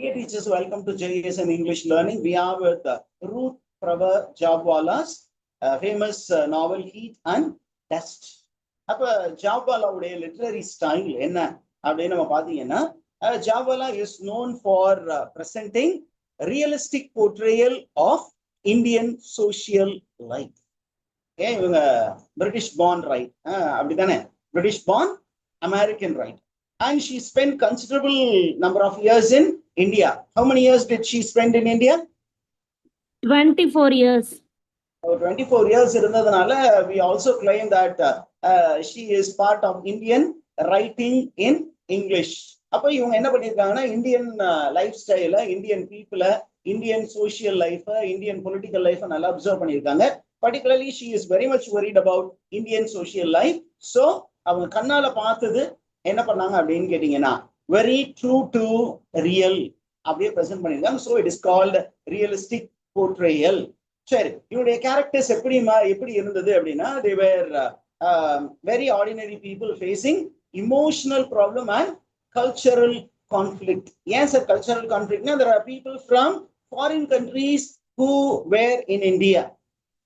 Dear teachers, welcome to JSN English Learning. We are with Ruth Pravar Jabwala's famous novel Heat and Dust. அப்ப ஜாப்வாலாவுடைய literary style என்ன அப்படின்னு நம்ம பாத்தீங்கன்னா, Jhabvala is known for presenting realistic portrayal of Indian social life. ஏன் இவங்க British born right, அப்படித்தானே? British born, American right. And she spent considerable number of years in India. How many years did she spend in India? 24 years. 24 years இருந்ததுனால we also claim that she is part of Indian writing in English. அப்ப இவங்க என்ன பண்ணிருக்காங்கன்னா, Indian life ஸ்டைல, Indian பீப்புள, Indian social life, Indian political life நல்லா observe பண்ணிருக்காங்க. Particularly she is very much worried about Indian social life. So அவங்க கண்ணால பார்த்தது என்ன பண்ணாங்க அப்படின்னு கேட்டீங்கன்னா, வெரி ட்ரூ டு ரியல் அப்படியே பிரசன்ட் பண்ணிருக்காங்க. So it is called realistic portrayal. சரி, இவருடைய கேரக்டர்ஸ் எப்படி இருந்தது அப்படின்னா, they were very ordinary people facing emotional problem and cultural conflict. ஏன் சார் கல்ச்சரல் கான்ஃபிளிக்ட்னா, there are people from foreign countries who were in India.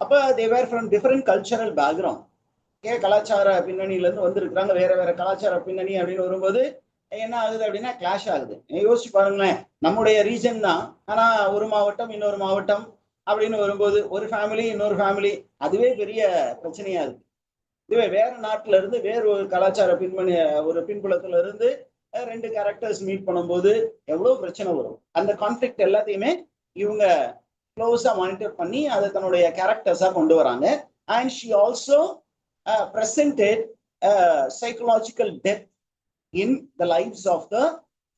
அப்ப they were from different cultural background. கலாச்சார பின்னணியில இருந்து வந்திருக்கிறாங்க, வேற வேற கலாச்சார பின்னணி அப்படின்னு வரும்போது என்ன ஆகுது அப்படின்னா, கிளாஷ் ஆகுது. யோசிச்சு பாருங்களேன், நம்முடைய ரீஜன் தான், ஆனா ஒரு மாவட்டம் இன்னொரு மாவட்டம் அப்படின்னு வரும்போது, ஒரு ஃபேமிலி இன்னொரு ஃபேமிலி, அதுவே பெரிய பிரச்சனையா இருக்கு. இதுவே வேற நாட்டுல இருந்து வேற ஒரு கலாச்சார ஒரு பின்புலத்துல இருந்து ரெண்டு கேரக்டர்ஸ் மீட் பண்ணும்போது எவ்வளவு பிரச்சனை வரும். அந்த கான்ஃபிளிக்ட் எல்லாத்தையுமே இவங்க க்ளோஸா மானிட்டர் பண்ணி அதை தன்னுடைய கேரக்டர்ஸா கொண்டு வராங்க. And she also presented psychological depth in the lives of the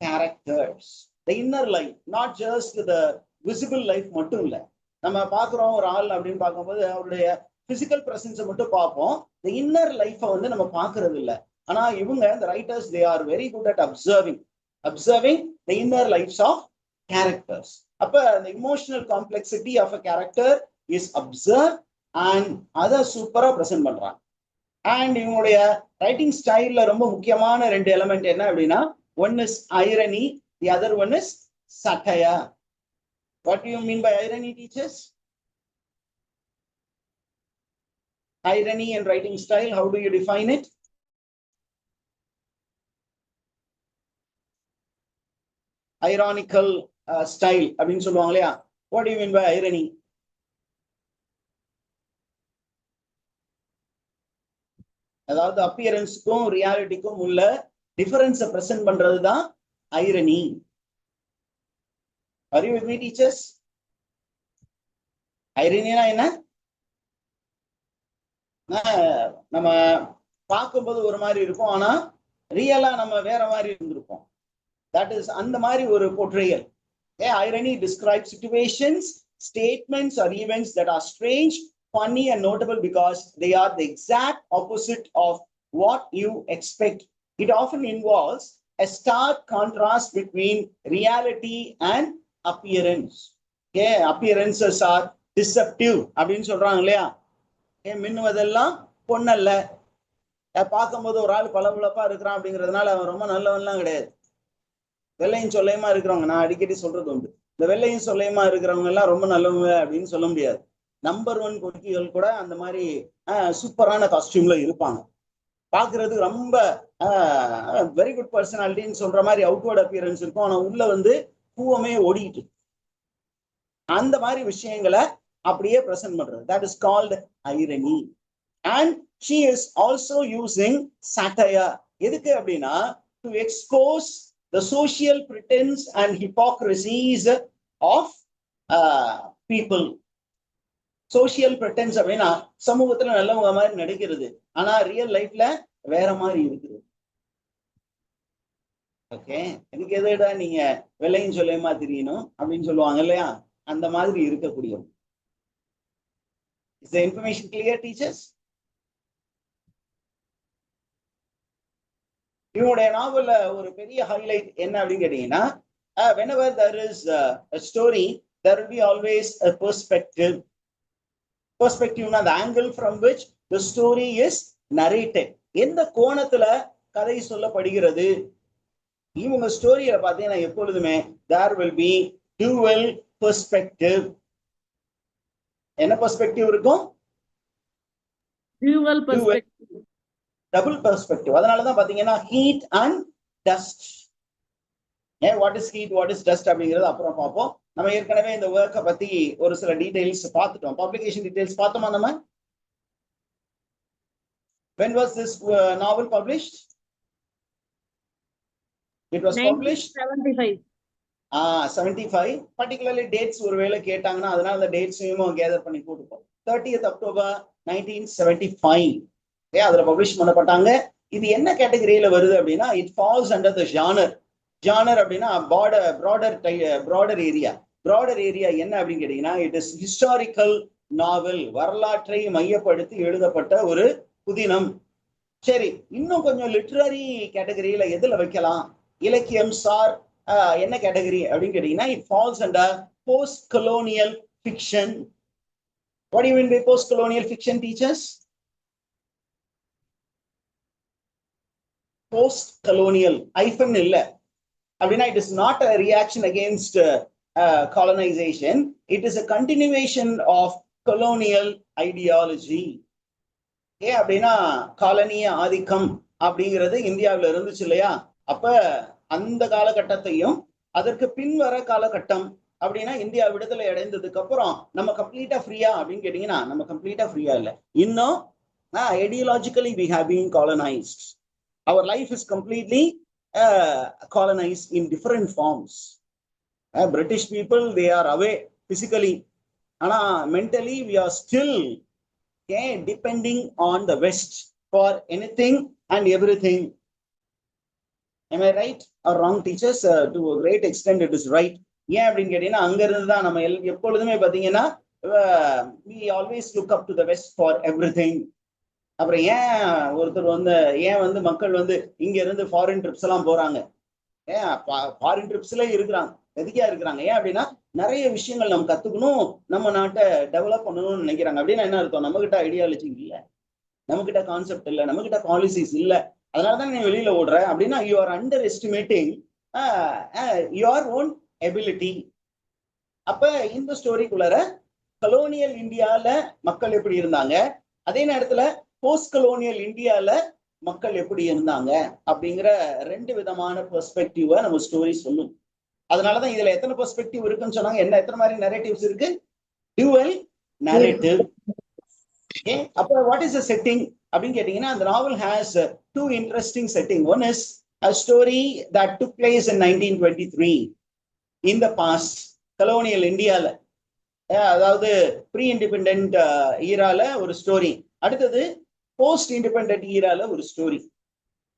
characters, the inner life, not just the visible life மட்டும் இல்ல. நம்ம பாக்குறோம் ஒரு ஆள் அப்படின்னு பார்க்கும்போது அவருடைய பிசிக்கல் பிரசன்ஸை மட்டும் பார்ப்போம், the inner life வந்து நம்ம பாக்குறது இல்ல. ஆனா இவங்க the writers, they are very good at observing the inner lives of characters. அப்ப the emotional complexity of a character is observed and அதை சூப்பரா பிரசன்ட் பண்றாங்க. அண்ட் இவங்களுடைய ரைட்டிங் ஸ்டைல்ல ரொம்ப முக்கியமான ரெண்டு எலிமெண்ட் என்ன அப்படின்னா, one is irony, the other one is satire. What do you mean by irony teachers? Irony and writing style, how do you define it? Ironical style அப்படின்னு சொல்லுவாங்க இல்லையா? What do you mean by irony? அதாவது அப்பியரன்ஸுக்கும் ரியாலிட்டிக்கும் உள்ள டிஃபரன்ஸை present பண்றதுதான் irony. Are you with me, teachers? ஐரனினா என்ன? நம்ம பார்க்கும்போது ஒரு மாதிரி இருக்கும், ஆனா ரியலா நம்ம வேற மாதிரி இருந்திருப்போம். தட் இஸ் அந்த மாதிரி ஒரு portrayal. Irony describe situations, statements are events that R strange, funny and notable because they are the exact opposite of what you expect. It often involves a stark contrast between reality and appearance. Okay, appearances are deceptive அப்படின்னு சொல்றாங்க இல்லையா? மின்னுவதெல்லாம் பொண்ணல்ல. பார்க்கும்போது ஒரு ஆள் பளபளப்பா இருக்கிறான் அப்படிங்கிறதுனால அவன் ரொம்ப நல்லவன்லாம் கிடையாது. வெள்ளையும் சொல்லையுமா இருக்கிறவங்க, நான் அடிக்கடி சொல்றது உண்டு, இந்த வெள்ளையும் சொல்லையுமா இருக்கிறவங்க எல்லாம் ரொம்ப நல்லவங்க அப்படின்னு சொல்ல முடியாது. நம்பர் 1 பொறுக்கிகள் கூட அந்த மாதிரி சூப்பரான காஸ்டியூம்ல இருப்பாங்க. பாக்குறது ரொம்ப வெரி குட் பர்சனாலிட்டின்னு சொல்ற மாதிரி அவுட்வர்ட் அப்பியரன்ஸ் இருக்கும், ஆனா உள்ள வந்து பூவமே ஓடிட்டு அந்த மாதிரி விஷயங்களை அப்படியே பிரசன்ட் பண்றது. That is called irony. And she is also using satire. எதுக்கு அப்படின்னா, to expose the social pretensions and hypocrisies of people. Social pretensions அப்படின்னா சமூகத்துல நல்லவங்க மாதிரி நடிக்கிறது, ஆனா ரியல் லைஃப்ல வேற மாதிரி இருக்குது. ஓகே, எனக்கு எதுடா நீங்க வெள்ளையும் சொல்லையுமா தெரியணும் அப்படின்னு சொல்லுவாங்க இல்லையா? அந்த மாதிரி இருக்கக்கூடிய. Is the information clear teachers? இவனுடைய நாவல்ல ஒரு பெரிய ஹைலைட் என்ன அப்படின்னு கேட்டீங்கன்னா, whenever there is a story, there will be always a perspective. Perspective, the angle from which the story is narrated. எந்த கோணத்துல கதை சொல்லப்படுகிறது. இவங்க ஸ்டோரியில பாத்தீங்கன்னா எப்பொழுதுமே there will be dual perspective. என்ன perspective இருக்கும்? Dual perspective. Double perspective. அதனால தான் பாத்தீங்கன்னா heat and dust. what is heat, what is dust அப்படிங்கறது அப்புறம் பார்ப்போம். நம்ம ஏற்கனவே இந்த ஒர்க்கை பத்தி ஒரு சில டீடைல்ஸ் பார்த்துட்டோம். பப்ளிகேஷன் டீடைல்ஸ் பார்த்தோமா நம்ம? When was this novel published? It was published 1975. 75. Particularly dates ஒருவேளை கேட்டாங்கன்னா அதனால அந்த டேட்ஸையும் கேதர் பண்ணி போட்டுப்போம். 30th October 1975. அதுல பப்ளிஷ் பண்ணப்பட்டாங்க. இது என்ன கேட்டகரியில வருது அப்படின்னா it falls under the genre. Genre அப்படின்னா ப்ராடர் ஏரியா என்ன அப்படின்னு கேட்டீங்கன்னா இட் இஸ் ஹிஸ்டாரிக்கல் நாவல், வரலாற்றை மையப்படுத்தி எழுதப்பட்ட ஒரு புதினம். சரி, இன்னும் கொஞ்சம் லிட்ரரி கேட்டகரியில எதுல வைக்கலாம்? இலக்கியம் சார் என்ன கேட்டகரி அப்படின்னு கேட்டீங்கன்னா it falls under post colonial fiction. What do you mean by post colonial fiction, teachers? Post colonial hyphen இல்ல அப்படின்னா it is not a reaction against colonization. It is a continuation of colonial ideology. அப்படின்னா காலனிய ஆதிக்கம் அப்படிங்கிறது இந்தியாவில் இருந்துச்சு இல்லையா? அப்ப அந்த காலகட்டத்தையும் அதற்கு பின்வர காலகட்டம் அப்படின்னா இந்தியா விடுதலை அடைந்ததுக்கு அப்புறம் நம்ம கம்ப்ளீட்டா ஃப்ரீயா அப்படின்னு கேட்டீங்கன்னா நம்ம கம்ப்ளீட்டா ஃப்ரீயா இல்லை. இன்னும் ideologically we have been colonized. Our life is completely colonized in different forms. British people, they are away physically. ஆனா mentally we are still depending on the West for anything and everything. Am I right or wrong, teachers? To a great extent it is right. ஏன் அப்படின்னு கேட்டீங்கன்னா அங்க இருந்து தான் நம்ம எப்பொழுதுமே பாத்தீங்கன்னா we always look up to the West for everything. அப்புறம் ஏன் மக்கள் இங்க இருந்து ஃபாரின் ட்ரிப்ஸ் எல்லாம் போறாங்க? ஃபாரின் ட்ரிப்ஸ்ல இருக்கிறாங்க, எதுக்கா இருக்கிறாங்க? ஏன் அப்படின்னா நிறைய விஷயங்கள் நம்ம கத்துக்கணும், நம்ம நாட்டை டெவலப் பண்ணணும்னு நினைக்கிறாங்க. அப்படின்னா என்ன அர்த்தம்? நம்ம கிட்ட ஐடியாலஜி இல்ல, நம்ம கிட்ட கான்செப்ட் இல்ல, நம்ம கிட்ட பாலிசிஸ் இல்ல, அதனாலதான் நீ வெளியில ஓடுற அப்படின்னா you are under estimating your own ability. அப்ப இந்த ஸ்டோரிக்குள்ளார கலோனியல் இந்தியால மக்கள் எப்படி இருந்தாங்க, அதே நேரத்துல போஸ்ட் கலோனியல் இந்தியால மக்கள் எப்படி இருந்தாங்க அப்படிங்கிற ரெண்டு விதமான பெர்ஸ்பெக்டிவ நம்ம ஸ்டோரி சொல்லும். அதனாலதான் இதுல எத்தனை பெர்ஸ்பெக்டிவ் இருக்குன்னு சொன்னாங்க. எத்தனை மாதிரி நரேட்டிவ்ஸ் இருக்கு? Dual narrative. அப்ப வாட் இஸ் த செட்டிங் அப்படின்னு கேட்டீங்கன்னா அந்த novel has two interesting setting. One is a story that took place in 1923 in the past, colonial Indiaல, அதாவது ப்ரீ இண்டிபெண்டன்ட் ஈரால ஒரு ஸ்டோரி, அடுத்தது போஸ்ட் இண்டிபெண்டன்ட் ஈரால ஒரு ஸ்டோரி.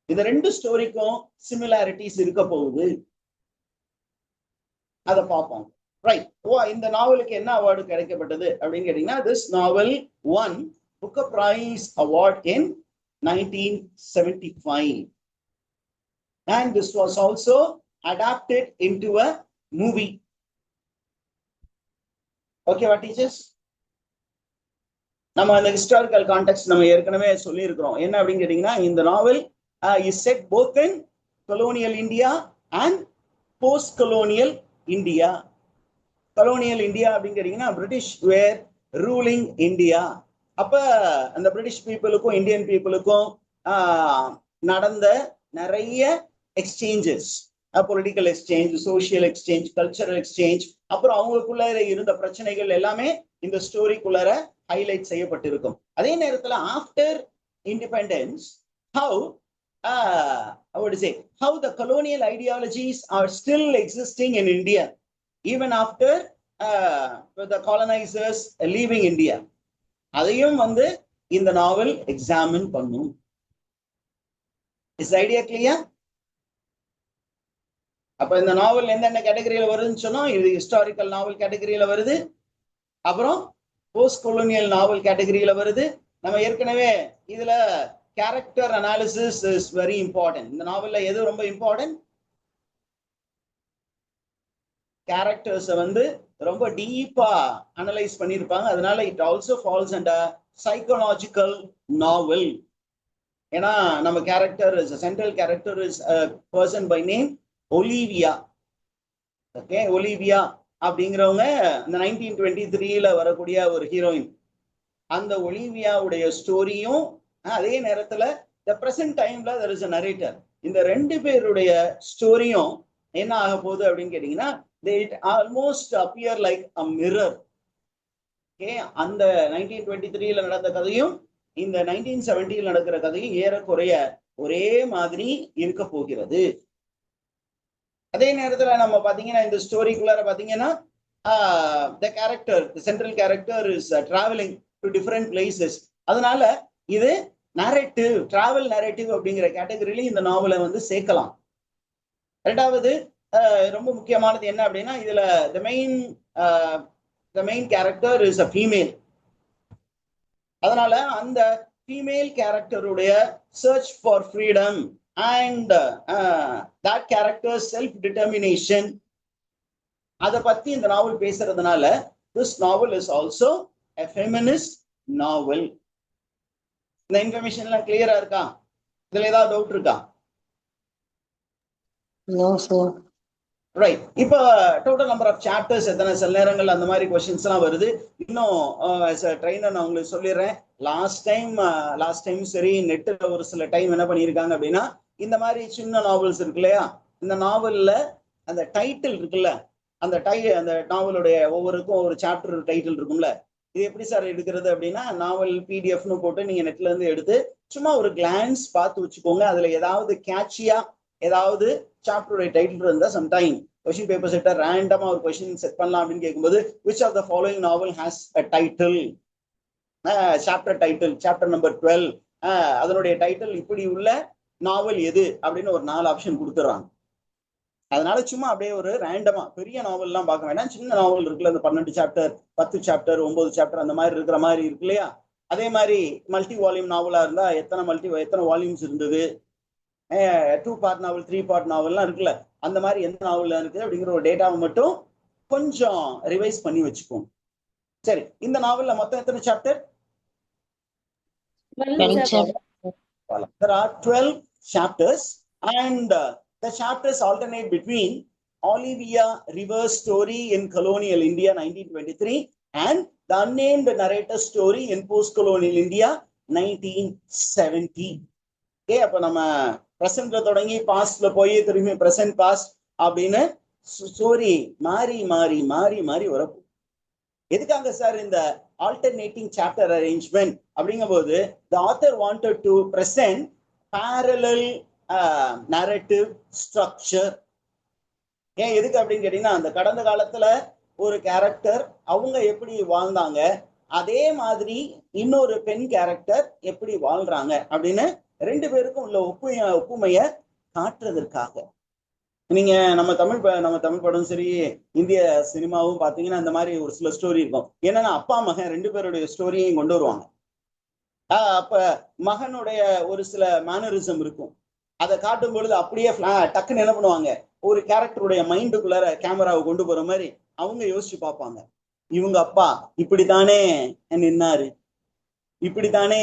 இந்த ரெண்டு ஸ்டோரிக்கும் சிமிலாரிட்டிஸ் இருக்க போகுது, அதை பார்ப்போம். ரைட். இந்த நாவலுக்கு என்ன அவார்டு கிடைக்கப்பட்டது அப்படின்னு கேட்டீங்கன்னா this novel won Booker Prize Award in 1975, and this was also adapted into a movie. Okay, what teachers? நம்ம அந்த ஹிஸ்டாரிக்கல் கான்டெக்ட் நம்ம ஏற்கனவே சொல்லி இருக்கிறோம். என்ன அப்படின்னு கேட்டீங்கன்னா இந்த நாவல் is set both in colonial India and post colonial India. colonial India அப்படின்னு கேட்டீங்கன்னா பிரிட்டிஷ் வேர் ரூலிங் இந்தியா. அப்ப அந்த பிரிட்டிஷ் பீப்புளுக்கும் இந்தியன் பீப்புளுக்கும் நடந்த நிறைய exchanges, political exchange, social exchange, cultural exchange, அப்புறம் அவங்களுக்குள்ள இருந்த பிரச்சனைகள் எல்லாமே இந்த ஸ்டோரிக்குள்ளார ஹைலைட் செய்யப்பட்டிருக்கும். அதே நேரத்துல after independence how the colonial ideologies are still existing in India even after the colonizers leaving India. அதையும் இந்த நாவல் எக்ஸாமின் பண்ணும். Is idea clear? அப்ப இந்த நாவல் எந்தெந்த கேட்டகரியில வருதுன்னு சொன்னா இது ஹிஸ்டாரிக்கல் நாவல் கேட்டகரியில வருது, அப்புறம் போஸ்ட் கொலோனியல் நாவல் கேட்டகரியில வருது. நம்ம ஏற்கனவே இதுல character analysis is very important. இந்த நாவல்ல எது ரொம்ப இம்பார்ட்டன்ட்? கேரக்டர்ஸை ரொம்ப டீப்பா அனலைஸ் பண்ணியிருப்பாங்க. அதனால it also falls under psychological novel. ஏன்னா நம்ம character is central character is person by name Olivia. Okay, Olivia அப்படிங்கிறவங்க இந்த 1923 வரக்கூடிய ஒரு ஹீரோயின். அந்த ஒலிவியாவுடைய ஸ்டோரியும் அதே நேரத்துல த பிரசன்ட் டைம்ல there is a narrator. இந்த ரெண்டு பேருடைய ஸ்டோரியும் என்ன ஆக போகுது அப்படின்னு கேட்டீங்கன்னா they almost appear like a mirror. Okay, அந்த 1923 நடந்த கதையும் இந்த 1970 நடக்கிற கதையும் ஏறக்குறைய ஒரே மாதிரி இருக்க போகிறது. அதே நேரத்துல நம்ம பாத்தீங்கன்னா இந்த ஸ்டோரிக்குள்ளார பாத்தீங்கன்னா the character, the central character is traveling to different places. அதனால இது narrative, travel narrative அப்படிங்கிற கேட்டகரியில இந்த நாவலை வந்து சேர்க்கலாம். ரெண்டாவது ரொம்ப முக்கியமானது என்ன அப்படின்னா இதுல the main character is a female. அதனால அந்த female கேரக்டருடைய search for freedom and that character's self determination அதை பத்தி இந்த நாவல் பேசுறதுனால this novel is also a feminist novel. இந்த இன்ஃபர்மேஷன் எல்லாம் கிளியரா இருக்கா? இதுல ஏதாவது டவுட் இருக்கா? No, sir. ரைட். இப்போ டோட்டல் நம்பர் ஆஃப் சாப்டர்ஸ் எத்தனை, சில நேரங்கள் அந்த மாதிரி கொஸ்டின்ஸ் எல்லாம் வருது. இன்னும் ட்ரெயினர் நான் உங்களுக்கு சொல்லிடுறேன், லாஸ்ட் டைம் சரி நெட்டில் ஒரு சில டைம் என்ன பண்ணியிருக்காங்க அப்படின்னா இந்த மாதிரி சின்ன நாவல்ஸ் இருக்கு இல்லையா, இந்த நாவல்ல அந்த டைட்டில் இருக்குல்ல, அந்த நாவலுடைய ஒவ்வொருக்கும் ஒரு சாப்டர் டைட்டில் இருக்கும்ல, இது எப்படி சார் எடுக்கிறது அப்படின்னா நாவல் பிடிஎஃப்னு போட்டு நீங்க நெட்ல இருந்து எடுத்து சும்மா ஒரு கிளான்ஸ் பார்த்து வச்சுக்கோங்க. அதுல ஏதாவது கேட்சியா ஏதாவது சாப்டருடைய டைட்டில் இருந்தா சம்டைம் கொஸ்டின் பேப்பர் செட்டை ரேண்டமா ஒரு கொஸ்டின் செட் பண்ணலாம் அப்படின்னு கேட்கும்போது which of the following novel has a title, chapter title, chapter number 12, அதனுடைய டைட்டில் இப்படி உள்ள நாவல் எது அப்படின்னு ஒரு 4 ஆப்ஷன் கொடுத்துறாங்க. அதனால சும்மா அப்படியே ஒரு ரேண்டமா பெரிய நாவல் எல்லாம் பார்க்க வேண்டாம், சின்ன நாவல் இருக்குல்ல, அந்த 12 சாப்டர் 10 சாப்டர் 9 சாப்டர் அந்த மாதிரி இருக்கிற மாதிரி இருக்கு இல்லையா, அதே மாதிரி மல்டி வால்யூம் நாவலா இருந்தா எத்தனை வால்யூம்ஸ் இருந்தது, 2 பார்ட் நாவல் 3 பார்ட் நாவல்லாம் இருக்குல்ல, அந்த மாதிரி எந்த நாவல்ல இருக்கு அப்படிங்கிற ஒரு டேட்டாவை மட்டும் கொஞ்சம் ரிவைஸ் பண்ணி வச்சுக்கோங்க. சரி, இந்த நாவல்ல மொத்தம் எத்தனை chapter? There are 12 chapters and the chapters alternate between Olivia River's story in colonial India 1923 and the unnamed narrator story in post-colonial India 1970. Okay, அப்ப நம்ம பிரசன்ட்ல தொடங்கி பாஸ்ட்ல போய் திரும்பி பிரசன்ட் பாஸ்ட் அப்படின்னு ஸ்டோரி மாறி மாறி மாறி மாறி வரப்போம். எதுக்காக சார் இந்த ஆல்டர்னேட்டிங் சாப்டர் அரேஞ்ச்மெண்ட் அப்படிங்கும் போது the author wanted to present parallel narrative structure. ஏன் எதுக்கு அப்படின்னு கேட்டீங்கன்னா அந்த கடந்த காலத்துல ஒரு கேரக்டர் அவங்க எப்படி வாழ்ந்தாங்க, அதே மாதிரி இன்னொரு பெண் கேரக்டர் எப்படி வாழ்றாங்க அப்படின்னு 2 பேருக்கும் உள்ள ஒப்புமையை காட்டுறதற்காக. நீங்க நம்ம தமிழ் படம் சரி இந்திய சினிமாவும் பாத்தீங்கன்னா இந்த மாதிரி ஒரு சில ஸ்டோரி இருக்கும். என்னன்னா அப்பா மகன் 2 பேருடைய ஸ்டோரியையும் கொண்டு வருவாங்க. அப்ப மகனுடைய ஒரு சில மேனரிசம் இருக்கும், அதை காட்டும் பொழுது அப்படியே டக்குன்னு என்ன பண்ணுவாங்க, ஒரு கேரக்டருடைய மைண்டுக்குள்ளார கேமராவை கொண்டு போற மாதிரி அவங்க யோசிச்சு பார்ப்பாங்க, இவங்க அப்பா இப்படித்தானே நின்னாரு, இப்படித்தானே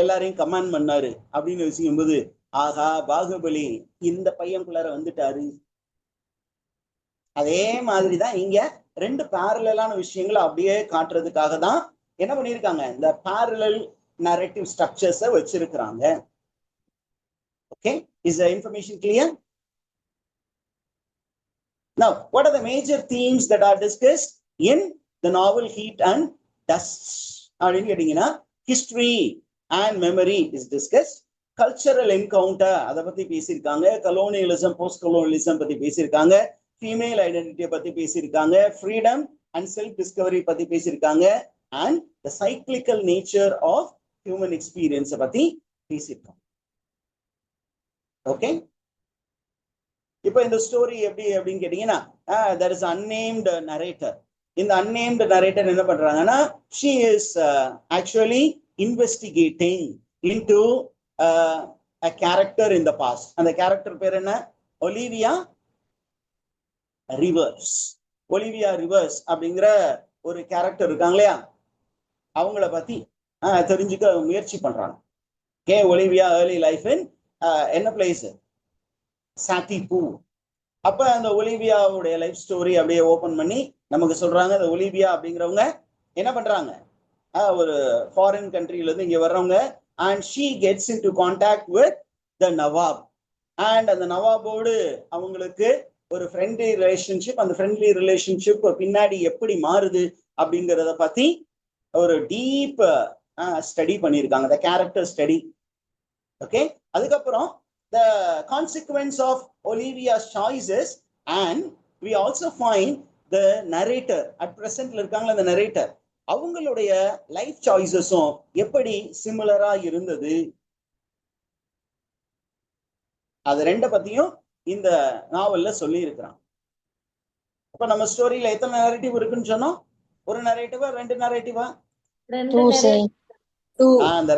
எல்லாரையும் கமாண்ட் பண்ணாரு அப்படின்னு யோசிக்கும் போது ஆகா பாகுபலி இந்த பையனுக்குள்ளார வந்துட்டாரு. அதே மாதிரிதான் இங்க 2 பேரலான விஷயங்களை அப்படியே காட்டுறதுக்காக தான் என்ன பண்ணிருக்காங்க, இந்த பேரலல் narrative structures வச்சிருக்கிறாங்க. Okay, is the information clear? Now, what are the major themes that are discussed in the novel Heat and Dust? அப்படின்னு கேட்டீங்கன்னா history and memory is discussed, cultural encounter அதை பத்தி பேசியிருக்காங்க, colonialism post colonialism பத்தி பேசியிருக்காங்க, female identity பத்தி பேசியிருக்காங்க, freedom and self discovery பத்தி பேசியிருக்காங்க, and the cyclical nature of human experience பத்தி பேசியிருக்காங்க. ஓகே, இப்போ இந்த ஸ்டோரி எப்படி அப்படின்னு கேட்டீங்கன்னா there is unnamed narrator. இந்த unnamed narrator என்ன பண்றாங்கன்னா she is actually investigating into a character in the past. அந்த கேரக்டர் பேர் என்ன, ஒலிவியா ரிவர்ஸ். ஒலிவியா ரிவர்ஸ் அப்படிங்கிற ஒரு கேரக்டர் இருக்காங்க இல்லையா, அவங்கள பத்தி தெரிஞ்சுக்க முயற்சி பண்றாங்க. ஒலிவியா ஏர்லி லைஃப் இன் என்ன பிளேஸ், சாட்டிபூர். அப்ப அந்த ஒலிவியாவுடைய லைஃப் ஸ்டோரி அப்படியே ஓபன் பண்ணி நமக்கு சொல்றாங்க. அந்த ஒலிவியா அப்படிங்கிறவங்க என்ன பண்றாங்க, ஒரு ஃபாரின் கண்ட்ரில இருந்து இங்க வர்றவங்க. And she gets in to contact with the Nawab. And அந்த நவாபோடு அவங்களுக்கு ஒரு ஃப்ரெண்ட்லி ரிலேஷன்ஷிப். அந்த ஃப்ரெண்ட்லி ரிலேஷன்ஷிப் பின்னாடி எப்படி மாறுது அப்படிங்கிறத பத்தி ஒரு டீப் ஸ்டடி பண்ணியிருக்காங்க, த கேரக்டர் ஸ்டடி. ஓகே, அதுக்கப்புறம் the consequence of Olivia's choices, and we also find the narrator at present இருக்காங்களா அந்த narrator, அவங்களுடைய லைஃப் சாய்ஸஸும் எப்படி சிமிலரா இருந்தது, அது ரெண்ட பத்தியும் இந்த நாவல்ல சொல்லி இருக்கிறான். அப்ப நம்ம ஸ்டோரியில எத்தனை நரேட்டிவ் இருக்குன்னு சொன்னோம்? ஒரு நரேட்டிவா, ரெண்டு நரேட்டிவா? அந்த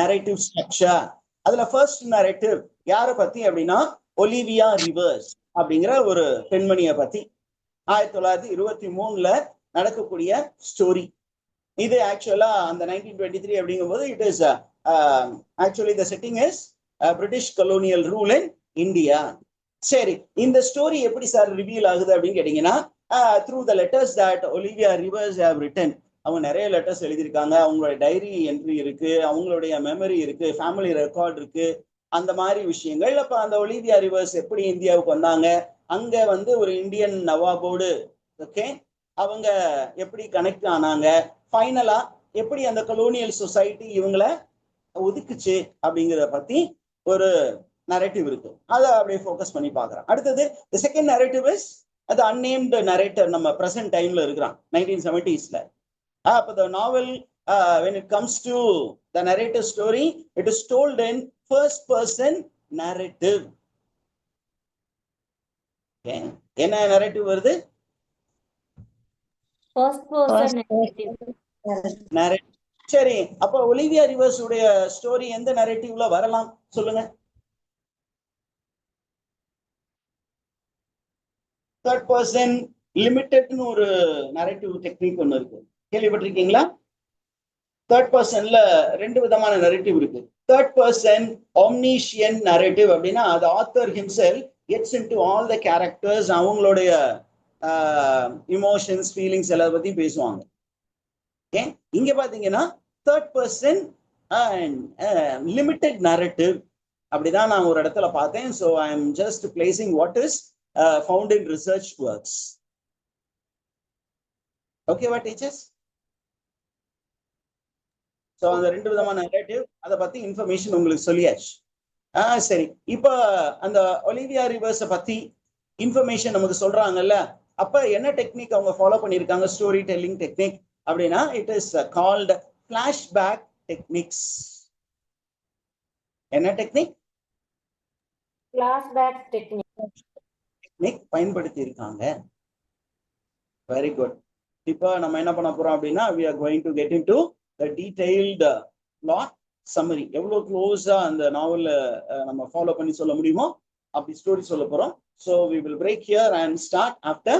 நரேட்டிவ் ஸ்ட்ரக்சர். அதுல ஃபர்ஸ்ட் நரேட்டிவ் யாரை பத்தி அப்படின்னா ஒலிவியா ரிவர்ஸ் அப்படிங்கிற ஒரு பெண்மணியை பத்தி 1923 நடக்கக்கூடிய ஸ்டோரி இது. ஆக்சுவலா அந்த 1923 அப்படிங்கும் போது it is actually the setting is British colonial rule in India. சரி, இந்த ஸ்டோரி எப்படி சார் ரிவீல் ஆகுது அப்படின்னு கேட்டீங்கன்னா, through the letters that Olivia Rivers have written. அவங்க நிறைய லெட்டர்ஸ் எழுதியிருக்காங்க, அவங்களுடைய டைரி என்ட்ரி இருக்கு, அவங்களுடைய மெமரி இருக்கு, ஃபேமிலி ரெக்கார்ட் இருக்கு, அந்த மாதிரி விஷயங்கள். அப்ப அந்த ஒலிவியா ரிவர்ஸ் எப்படி இந்தியாவுக்கு வந்தாங்க, அங்க வந்து ஒரு இந்தியன் நவாபோடு ஓகே அவங்க எப்படி கனெக்ட் ஆனாங்க, ஃபைனலா எப்படி அந்த கொலோனியல் சொசைட்டி இவங்களை ஒதுக்குச்சு அப்படிங்கிறத பத்தி ஒரு நரேட்டிவ் இருக்கு. அதை அப்படியே ஃபோக்கஸ் பண்ணி பார்க்குறோம். அடுத்தது தி செகண்ட் நரேட்டிவ் இஸ் அது அன்நேம்டு நரேட்டர், நம்ம பிரசன்ட் டைம்ல இருக்கிறான் 1970s. But the novel, when it comes to the narrative story, it is told in first person narrative. Okay, என்ன narrative வருது? First person narrative. சரி, அப்ப ஒலிவியா ரிவர்ஸ் உடைய story எந்த நரேட்டிவ்ல வரலாம் சொல்லுங்க? தேர்ட் பர்சன் லிமிட்டட்னு ஒரு நரேட்டிவ் டெக்னிக் ஒன்று இருக்கு, கேள்விப்பட்டிருக்கீங்களா? தேர்ட் பர்சன்ல ரெண்டு விதமான நரேட்டிவ் இருக்கு. தேர்ட் பர்சன் omniscient narrative அப்படின்னா அது author himself gets into all the characters, அவங்களுடைய இமோஷன்ஸ் ஃபீலிங்ஸ் எல்லாத்த பத்தி பேசுவாங்க. ஓகே, இங்க பாத்தீங்கன்னா தேர்ட் பர்சன் லிமிட்டட் நரேட்டிவ் அப்படிதான் நான் ஒரு இடத்துல பார்த்தேன். So I am just placing what is found in research works. ஓகேவா டீச்சர்ஸ்? ஸோ அந்த ரெண்டு விதமான நரேட்டிவ், அதை பத்தி இன்ஃபர்மேஷன் உங்களுக்கு சொல்லியாச்சு. சரி, இப்போ அந்த ஒலிவியா ரிவர்ஸை பத்தி இன்ஃபர்மேஷன் நமக்கு சொல்றாங்கல்ல, அப்ப என்ன டெக்னிக் அவங்க ஃபாலோ பண்ணியிருக்காங்க, ஸ்டோரி டெல்லிங் டெக்னிக் அப்படின்னா it is called flashback techniques. என்ன டெக்னிக்? ஃபிளாஷ்பேக் டெக்னிக் பயன்படுத்தி இருக்காங்க. Very good. இப்போ நம்ம என்ன பண்ண போறோம் அப்படின்னா we are going to get into the detailed plot summary. எவ்வளவு க்ளோஸா அந்த நாவல்ல நம்ம ஃபாலோ பண்ணி சொல்ல முடியுமோ அப்படி ஸ்டோரி சொல்ல போறோம். So we will break here and start after